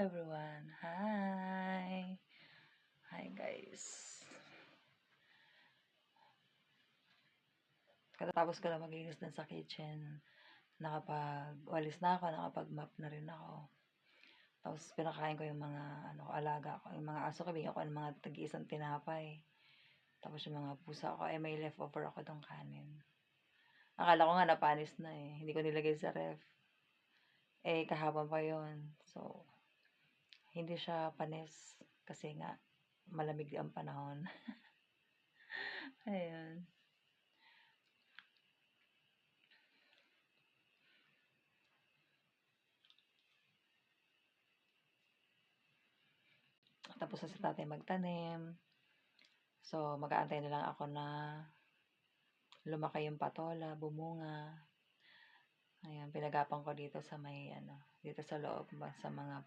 everyone! Hi! Hi guys! Katapos ko lang maglinis din sa kitchen. Nakapag-walis na ako, nakapag-mop na rin ako. Tapos pinakain ko yung mga alaga ko, yung mga aso ko, bigyan ko ng mga tag-iisang tinapay. Tapos yung mga pusa ko, may leftover ako ng kanin. Akala ko nga napanis na hindi ko nilagay sa ref. Kahapon pa yun. So, hindi siya panis kasi nga malamig ang panahon. Ayun. Tapos na si tatay magtanim. So, mag-aantay na lang ako na lumaki yung patola, bumunga. Ayan, pinagapang ko dito sa may dito sa loob sa mga